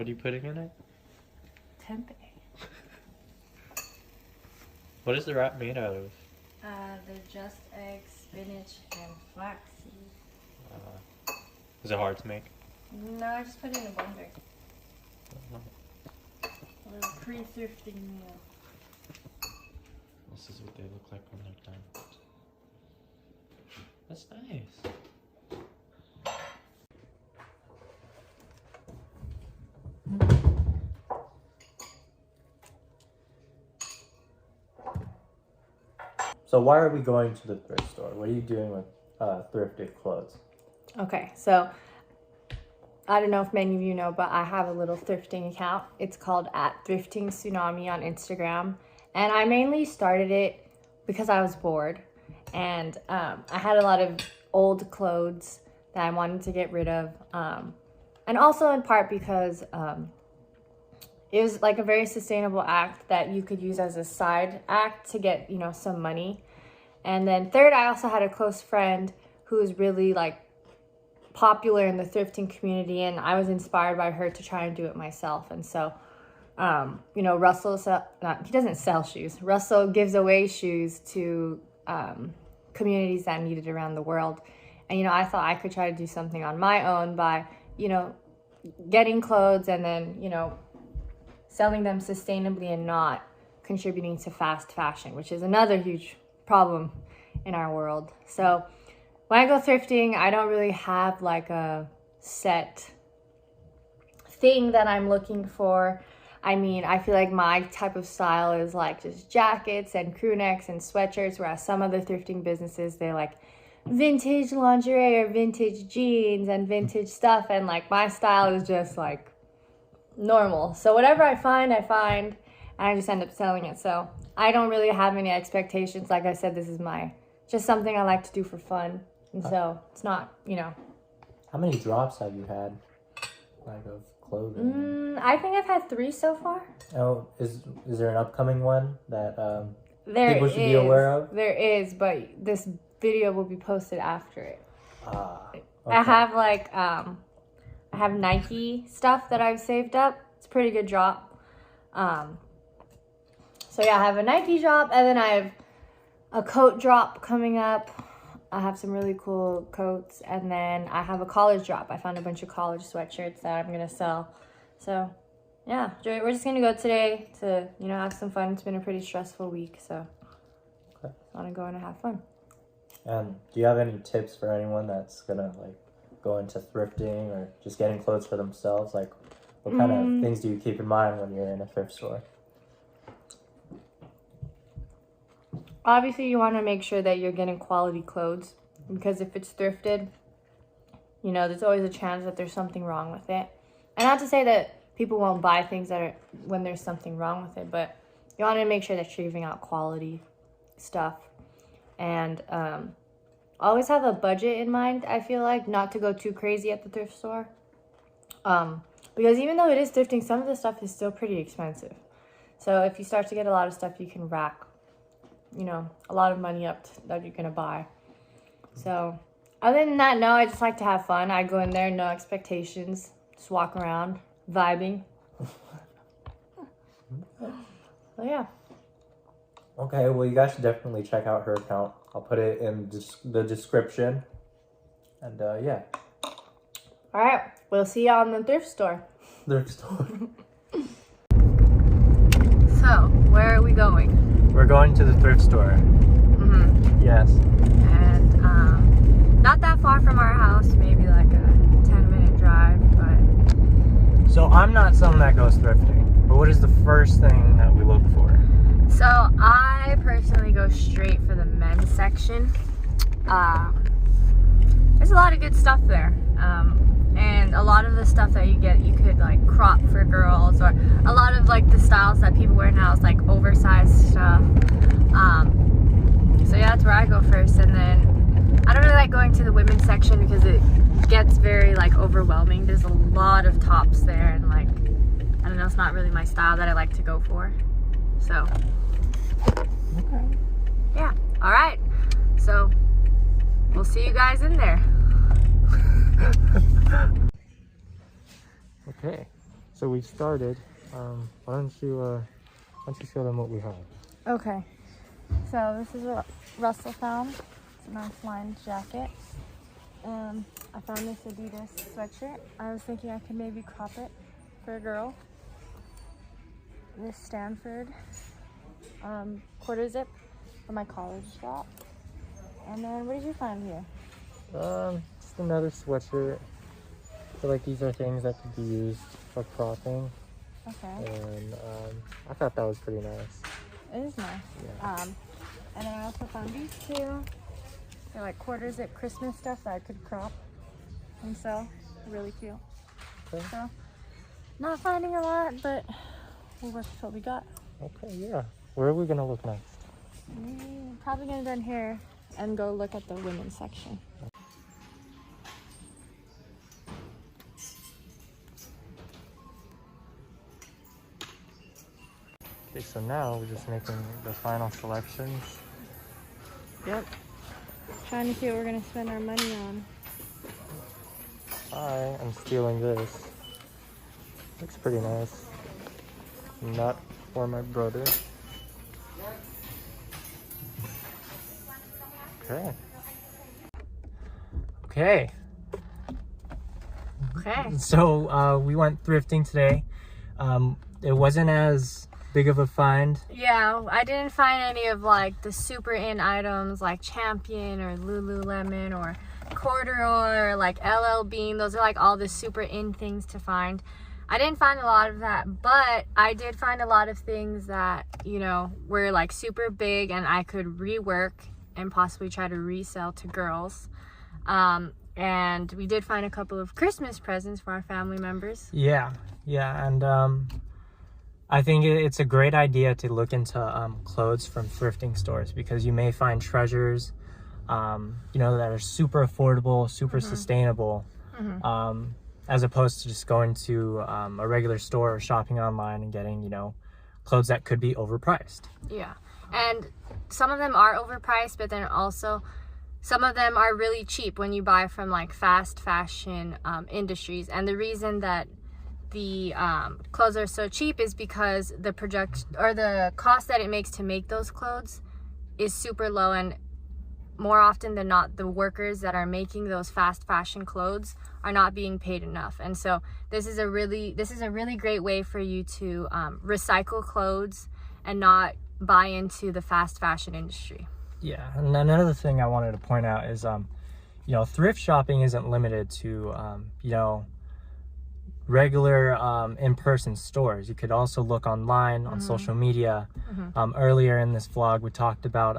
What are you putting in it? Tempeh. What is the wrap made out of? They're just eggs, spinach, and flaxseed. Is it hard to make? No, I just put it in a blender. A little pre-thrifting meal. This is what they look like when they're done. That's nice. So why are we going to the thrift store? What are you doing with thrifted clothes? Okay, so I don't know if many of you know, but I have a little thrifting account. It's called @Thrifting Tsunami on Instagram. And I mainly started it because I was bored. And I had a lot of old clothes that I wanted to get rid of. And also in part because it was like a very sustainable act that you could use as a side act to get, you know, some money. And then third, I also had a close friend who was really like popular in the thrifting community, and I was inspired by her to try and do it myself. And so, you know, he doesn't sell shoes. Russell gives away shoes to communities that need it around the world. And, you know, I thought I could try to do something on my own by, you know, getting clothes and then, you know, selling them sustainably and not contributing to fast fashion, which is another huge problem in our world. So when I go thrifting, I don't really have like a set thing that I'm looking for. I mean, I feel like my type of style is like just jackets and crew necks and sweatshirts, whereas some other thrifting businesses, they're like vintage lingerie or vintage jeans and vintage stuff. And like my style is just like normal. So whatever I find, and I just end up selling it. So I don't really have any expectations. Like I said, this is just something I like to do for fun. And so it's not, you know. How many drops have you had, like, of clothing? I think I've had 3 so far. Oh, is there an upcoming one that people should be aware of? There is, but this video will be posted after it. Okay. I have like, I have Nike stuff that I've saved up. It's a pretty good drop. So yeah, I have a Nike drop, and then I have a coat drop coming up. I have some really cool coats, and then I have a college drop. I found a bunch of college sweatshirts that I'm gonna sell. So yeah, we're just gonna go today to, you know, have some fun. It's been a pretty stressful week, so I want to go and have fun. Do you have any tips for anyone that's gonna like go into thrifting or just getting clothes for themselves? Like, what kind of things do you keep in mind when you're in a thrift store? Obviously, you want to make sure that you're getting quality clothes, because if it's thrifted, you know, there's always a chance that there's something wrong with it. And not to say that people won't buy things when there's something wrong with it, but you want to make sure that you're giving out quality stuff. And always have a budget in mind, I feel like, not to go too crazy at the thrift store. Because even though it is thrifting, some of the stuff is still pretty expensive. So if you start to get a lot of stuff, you can rack, you know, a lot of money up that you're gonna buy. So other than that, no, I just like to have fun. I go in there, no expectations, just walk around, vibing. So yeah. Okay, well, you guys should definitely check out her account. I'll put it in the description. And yeah. All right, we'll see you on the thrift store. Thrift store. So, where are we going? We're going to the thrift store. Yes. And not that far from our house, maybe like a 10-minute drive, but... So I'm not someone that goes thrifting, but what is the first thing that we look for? So I personally go straight for the men's section. There's a lot of good stuff there. And a lot of the stuff that you get, you could like crop for girls, or a lot of like the styles that people wear now is like oversized stuff. So yeah, that's where I go first. And then I don't really like going to the women's section because it gets very like overwhelming. There's a lot of tops there, and like, I don't know, it's not really my style that I like to go for. So Okay. yeah, all right, so we'll see you guys in there. Okay, So we started. Why don't you show them what we have? Okay. So this is what Russell found. It's a nice lined jacket. I found this Adidas sweatshirt. I was thinking I could maybe crop it for a girl. This Stanford quarter zip for my college shop. And then what did you find here? Just another sweatshirt. I feel like these are things that could be used for cropping. Okay. And I thought that was pretty nice. It is nice. Yeah. And then I also found these two. They're like quarter zip Christmas stuff that I could crop and sell. Really cute. Okay. So, not finding a lot, but we'll work with what we got. Okay, yeah. Where are we gonna look next? Probably gonna go in here and go look at the women's section. Okay, so now we're just making the final selections. Yep. Trying to see what we're gonna spend our money on. I am stealing this. Looks pretty nice. Not for my brother. Okay. Okay. Okay. So we went thrifting today. It wasn't as big of a find. Yeah, I didn't find any of like the super in items like Champion or Lululemon or Corduroy or like LL Bean. Those are like all the super in things to find. I didn't find a lot of that, but I did find a lot of things that, you know, were like super big and I could rework and possibly try to resell to girls. And we did find a couple of Christmas presents for our family members. Yeah, and I think it's a great idea to look into clothes from thrifting stores because you may find treasures, you know, that are super affordable, super sustainable, as opposed to just going to a regular store or shopping online and getting, you know, clothes that could be overpriced. Yeah, and some of them are overpriced, but then also some of them are really cheap when you buy from like fast fashion industries. And the reason that the clothes are so cheap is because the the cost that it makes to make those clothes is super low, and more often than not the workers that are making those fast fashion clothes are not being paid enough. And so this is a really great way for you to recycle clothes and not buy into the fast fashion industry. Yeah, and another thing I wanted to point out is you know, thrift shopping isn't limited to you know, regular in-person stores. You could also look online on social media. Earlier in this vlog we talked about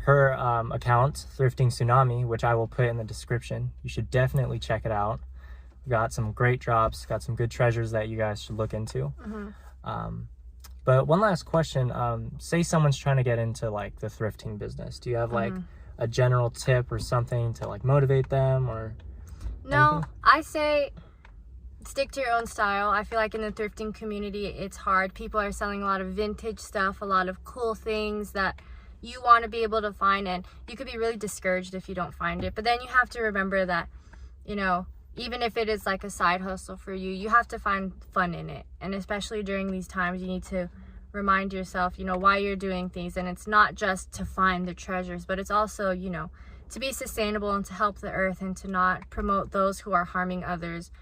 her account, Thrifting Tsunami, which I will put in the description. You should definitely check it out. We got some great drops, got some good treasures that you guys should look into. But one last question, say someone's trying to get into like the thrifting business. Do you have like a general tip or something to like motivate them or No, anything? I say stick to your own style. I feel like in the thrifting community, it's hard. People are selling a lot of vintage stuff, a lot of cool things that you want to be able to find, and you could be really discouraged if you don't find it. But then you have to remember that, you know, even if it is like a side hustle for you, you have to find fun in it. And especially during these times, you need to remind yourself, you know, why you're doing things. And it's not just to find the treasures, but it's also, you know, to be sustainable and to help the earth and to not promote those who are harming others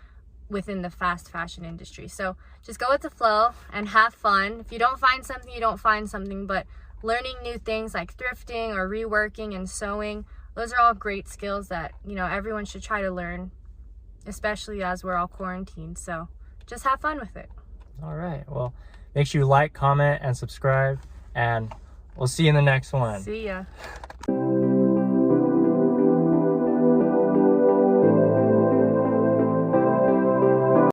within the fast fashion industry. So just go with the flow and have fun. If you don't find something, you don't find something, but learning new things like thrifting or reworking and sewing, those are all great skills that, you know, everyone should try to learn, especially as we're all quarantined. So just have fun with it. All right, well, make sure you like, comment, and subscribe, and we'll see you in the next one. See ya.